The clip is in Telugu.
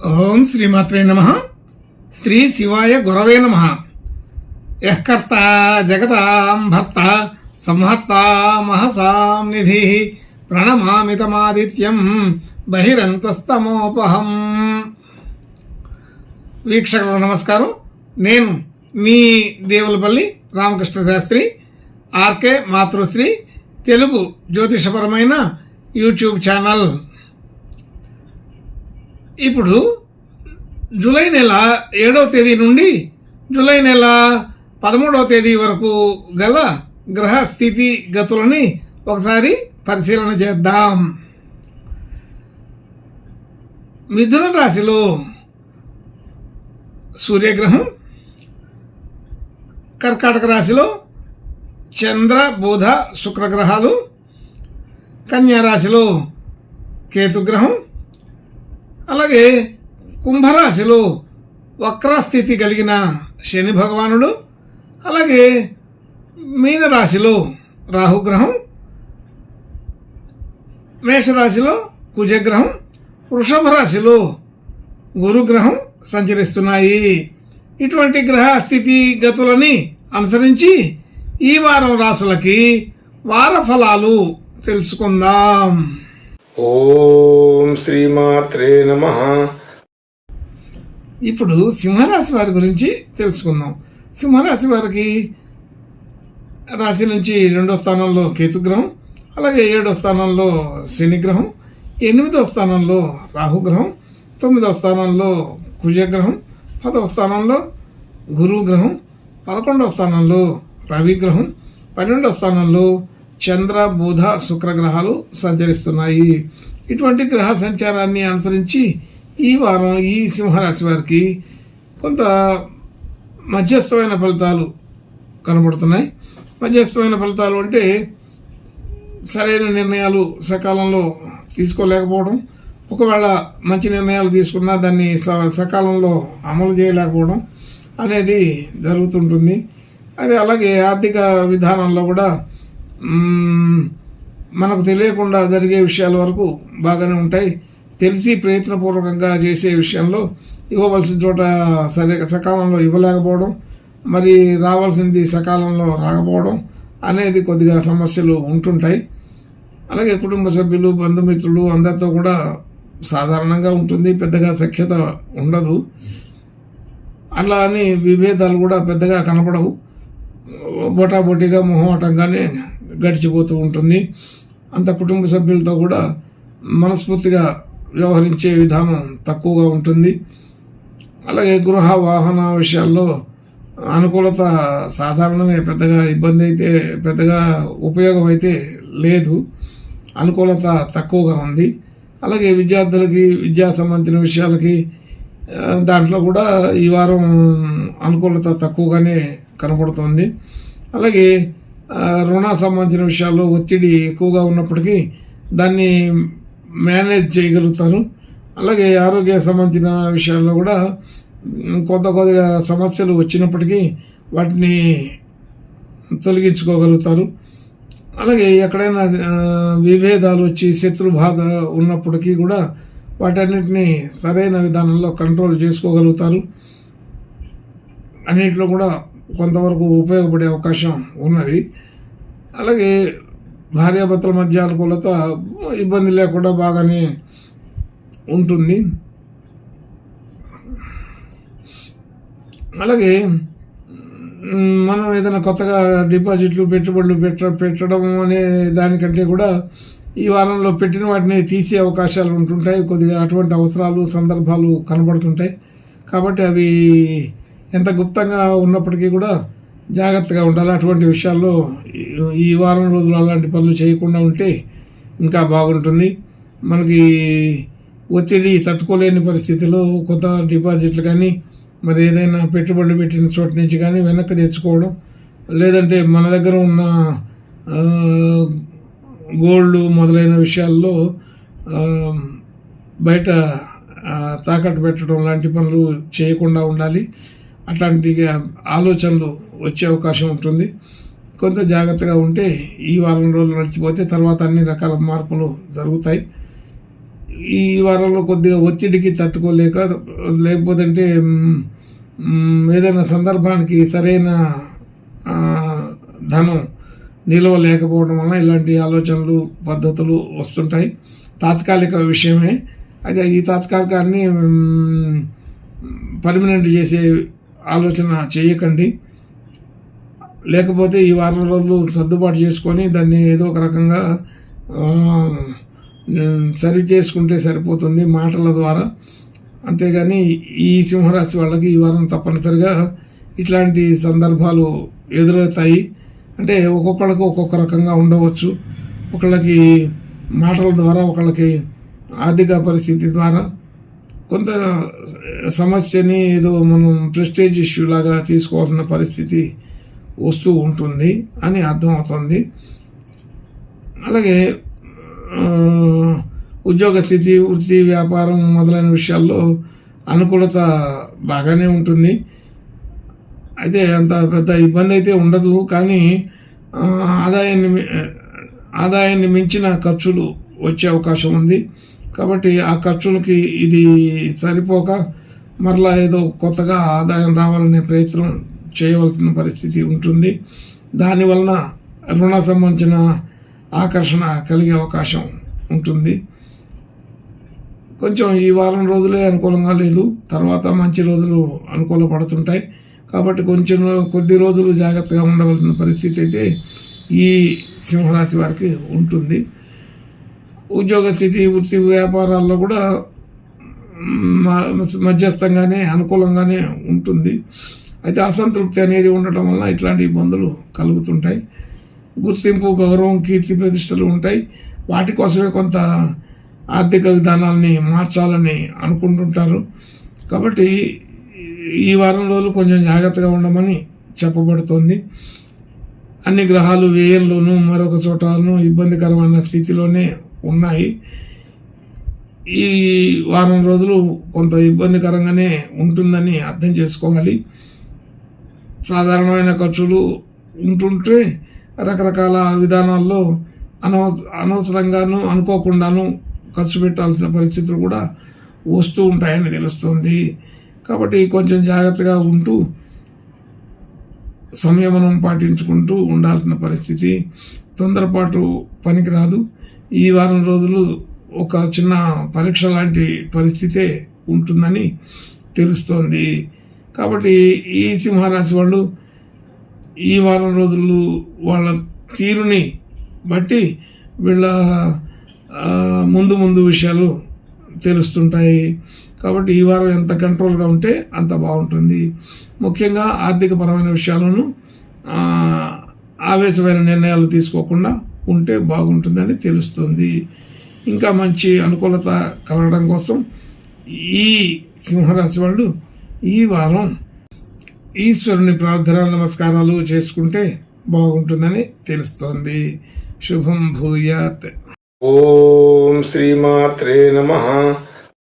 ఓం శ్రీమాత్రే నమః. శ్రీ శివాయ గురవే నమః. యః కర్తా జగతాం భర్త సంహర్తా మహసాం నిధి ప్రణమామితమాదిత్యం బహిరంతస్తమోపహం. వీక్షకులకు నమస్కారం. నేను మీ దేవులపల్లి రామకృష్ణ శాస్త్రి, ఆర్కే మాతృశ్రీ తెలుగు జ్యోతిషపరమైన యూట్యూబ్ ఛానల్. ఇప్పుడు జూలై నెల 7వ తేదీ నుండి జూలై నెల 13వ తేదీ వరకు గల గ్రహ స్థితి గతులని ఒకసారి పరిశీలన చేద్దాం. మిథున రాశిలో సూర్యగ్రహం, కర్కాటక రాశిలో చంద్ర బుధ శుక్రగ్రహాలు, కన్యా రాశిలో కేతుగ్రహం, అలాగే కుంభరాశిలో వక్రస్థితి కలిగిన శని భగవానుడు, అలాగే మీనరాశిలో రాహుగ్రహం, మేషరాశిలో కుజగ్రహం, వృషభ రాశిలో గురుగ్రహం సంచరిస్తున్నాయి. ఇటువంటి గ్రహ స్థితి గతులని అనుసరించి ఈ వారం రాశులకి వార ఫలాలు తెలుసుకుందాం. ఓం శ్రీమాత్రే నమః. ఇప్పుడు సింహరాశి వారి గురించి తెలుసుకుందాం. సింహరాశి వారికి రాశి నుంచి 2వ స్థానంలో కేతుగ్రహం, అలాగే 7వ స్థానంలో శనిగ్రహం, 8వ స్థానంలో రాహుగ్రహం, 9వ స్థానంలో కుజగ్రహం, 10వ స్థానంలో గురుగ్రహం, 11వ స్థానంలో రవిగ్రహం, 12వ స్థానంలో చంద్ర బుధ శుక్రగ్రహాలు సంచరిస్తున్నాయి. ఇటువంటి గ్రహ సంచారాన్ని అనుసరించి ఈ వారం ఈ సింహరాశి వారికి కొంత మధ్యస్థమైన ఫలితాలు కనబడుతున్నాయి. మధ్యస్థమైన ఫలితాలు అంటే సరైన నిర్ణయాలు సకాలంలో తీసుకోలేకపోవడం, ఒకవేళ మంచి నిర్ణయాలు తీసుకున్నా దాన్ని సకాలంలో అమలు చేయలేకపోవడం అనేది జరుగుతుంటుంది. అది అలాగే ఆర్థిక విధానంలో కూడా మనకు తెలియకుండా జరిగే విషయాల వరకు బాగానే ఉంటాయి. తెలిసి ప్రయత్నపూర్వకంగా చేసే విషయంలో ఇవ్వవలసిన చోట సకాలంలో ఇవ్వలేకపోవడం, మరి రావాల్సింది సకాలంలో రాకపోవడం అనేది కొద్దిగా సమస్యలు ఉంటుంటాయి. అలాగే కుటుంబ సభ్యులు, బంధుమిత్రులు అందరితో కూడా సాధారణంగా ఉంటుంది, పెద్దగా సఖ్యత ఉండదు. అలా అని విభేదాలు కూడా పెద్దగా కనపడవు, బొటాబొటిగా మొహమాటంగానే గడిచిపోతూ ఉంటుంది. అంత కుటుంబ సభ్యులతో కూడా మనస్ఫూర్తిగా వ్యవహరించే విధానం తక్కువగా ఉంటుంది. అలాగే గృహ వాహన విషయాల్లో అనుకూలత సాధారణమే, పెద్దగా ఇబ్బంది అయితే పెద్దగా ఉపయోగం అయితే లేదు, అనుకూలత తక్కువగా ఉంది. అలాగే విద్యార్థులకి విద్యా సంబంధించిన విషయాలకి దాంట్లో కూడా ఈ వారం అనుకూలత తక్కువగానే కనపడుతుంది. అలాగే రుణ సంబంధించిన విషయాల్లో ఒత్తిడి ఎక్కువగా ఉన్నప్పటికీ దాన్ని మేనేజ్ చేయగలుగుతారు. అలాగే ఆరోగ్య సంబంధించిన విషయాల్లో కూడా కొద్దిగా సమస్యలు వచ్చినప్పటికీ వాటిని తొలగించుకోగలుగుతారు. అలాగే ఎక్కడైనా విభేదాలు వచ్చి శత్రు బాధ ఉన్నప్పటికీ కూడా వాటన్నిటిని సరైన విధానంలో కంట్రోల్ చేసుకోగలుగుతారు. అన్నింటిలో కూడా కొంతవరకు ఉపయోగపడే అవకాశం ఉన్నది. అలాగే భార్యాభర్తల మధ్య అనుకూలత ఇబ్బంది లేకుండా బాగానే ఉంటుంది. అలాగే మనం ఏదైనా కొత్తగా డిపాజిట్లు పెట్టుబడులు పెట్టడం అనే దానికంటే కూడా ఈ వారంలో పెట్టిన వాటిని తీసే అవకాశాలు ఉంటుంటాయి. కొద్దిగా అటువంటి అవసరాలు సందర్భాలు కనబడుతుంటాయి. కాబట్టి అవి ఎంత గుప్తంగా ఉన్నప్పటికీ కూడా జాగ్రత్తగా ఉండాలి. అటువంటి విషయాల్లో ఈ వారం రోజులు అలాంటి పనులు చేయకుండా ఉంటే ఇంకా బాగుంటుంది. మనకి ఒత్తిడి తట్టుకోలేని పరిస్థితిలో కొత్త డిపాజిట్లు కానీ మరి ఏదైనా పెట్టుబడులు పెట్టిన చోటు నుంచి కానీ వెనక్కి తెచ్చుకోవడం, లేదంటే మన దగ్గర ఉన్న గోల్డ్ మొదలైన విషయాల్లో బయట తాకట్టు పెట్టడం లాంటి పనులు చేయకుండా ఉండాలి. అట్లాంటి ఆలోచనలు వచ్చే అవకాశం ఉంటుంది. కొంత జాగ్రత్తగా ఉంటే ఈ వారం రోజులు నడిచిపోతే తర్వాత అన్ని రకాల మార్పులు జరుగుతాయి. ఈ వారంలో కొద్దిగా ఒత్తిడికి తట్టుకోలేక, లేకపోతే ఏదైనా సందర్భానికి సరైన ఆ, ధనం నిల్వ లేకపోవడం వలన ఇలాంటి ఆలోచనలు పద్ధతులు వస్తుంటాయి. తాత్కాలిక విషయమే. అయితే ఈ తాత్కాలికాన్ని పర్మనెంట్ చేసే ఆలోచన చేయకండి. లేకపోతే ఈ వారం రోజులు సర్దుబాటు చేసుకొని దాన్ని ఏదో ఒక రకంగా సరి చేసుకుంటే సరిపోతుంది మాటల ద్వారా. అంతేగాని ఈ సింహరాశి వాళ్ళకి ఈ వారం తప్పనిసరిగా ఇట్లాంటి సందర్భాలు ఎదురవుతాయి. అంటే ఒక్కొక్కళ్ళకి ఒక్కొక్క రకంగా ఉండవచ్చు. ఒకళ్ళకి మాటల ద్వారా, ఒకళ్ళకి ఆర్థిక పరిస్థితి ద్వారా కొంత సమస్యని ఏదో మనం ప్రెస్టేజ్ ఇష్యూ లాగా తీసుకోవాల్సిన పరిస్థితి వస్తూ ఉంటుంది అని అర్థమవుతుంది. అలాగే ఉద్యోగ స్థితి, వృత్తి, వ్యాపారం మొదలైన విషయాల్లో అనుకూలత బాగానే ఉంటుంది. అయితే అంత పెద్ద ఇబ్బంది అయితే ఉండదు. కానీ ఆదాయాన్ని మించిన ఖర్చులు వచ్చే అవకాశం ఉంది. కాబట్టి ఆ ఖర్చులకి ఇది సరిపోక మరలా ఏదో కొత్తగా ఆదాయం రావాలనే ప్రయత్నం చేయవలసిన పరిస్థితి ఉంటుంది. దానివలన రుణ సంబంధించిన ఆకర్షణ కలిగే అవకాశం ఉంటుంది. కొంచెం ఈ వారం రోజులే అనుకూలంగా లేదు, తర్వాత మంచి రోజులు అనుకూల పడుతుంటాయి. కాబట్టి కొద్ది రోజులు జాగ్రత్తగా ఉండవలసిన పరిస్థితి అయితే ఈ సింహరాశి వారికి ఉంటుంది. ఉద్యోగ స్థితి, వృత్తి, వ్యాపారాల్లో కూడా మధ్యస్థంగానే అనుకూలంగానే ఉంటుంది. అయితే అసంతృప్తి అనేది ఉండటం వలన ఇట్లాంటి ఇబ్బందులు కలుగుతుంటాయి. గుర్తింపు, గౌరవం, కీర్తి, ప్రతిష్టలు ఉంటాయి. వాటి కోసమే కొంత ఆర్థిక విధానాల్ని మార్చాలని అనుకుంటుంటారు. కాబట్టి ఈ వారం రోజులు కొంచెం జాగ్రత్తగా ఉండమని చెప్పబడుతోంది. అన్ని గ్రహాలు వ్యయంలోనూ మరొక చోటను ఇబ్బందికరమైన స్థితిలోనే ఉన్నాయి. ఈ వారం రోజులు కొంత ఇబ్బందికరంగానే ఉంటుందని అర్థం చేసుకోవాలి. సాధారణమైన ఖర్చులు ఉంటుంటే రకరకాల విధానాల్లో అనవసరంగాను అనుకోకుండాను ఖర్చు పెట్టాల్సిన పరిస్థితులు కూడా వస్తూ ఉంటాయని తెలుస్తుంది. కాబట్టి కొంచెం జాగ్రత్తగా ఉంటూ సంయమనం పాటించుకుంటూ ఉండాల్సిన పరిస్థితి. తొందరపాటు పనికిరాదు. ఈ వారం రోజులు ఒక చిన్న పరీక్ష లాంటి పరిస్థితే ఉంటుందని తెలుస్తోంది. కాబట్టి ఈ సింహరాశి వాళ్ళు ఈ వారం రోజులు వాళ్ళ తీరుని బట్టి వీళ్ళ ముందు విషయాలు తెలుస్తుంటాయి. కాబట్టి ఈ వారం ఎంత కంట్రోల్గా ఉంటే అంత బాగుంటుంది. ముఖ్యంగా ఆర్థికపరమైన విషయాలను ఆవేశమైన నిర్ణయాలు తీసుకోకుండా ఉంటే బాగుంటుందని తెలుస్తుంది. ఇంకా మంచి అనుకూలత కలగడం కోసం ఈ సింహరాశి వాళ్ళు ఈ వారం ఈశ్వరుని ప్రార్థన, నమస్కారాలు చేసుకుంటే బాగుంటుందని తెలుస్తోంది. శుభం భూయాత్. ఓం శ్రీమాత్రే నమః.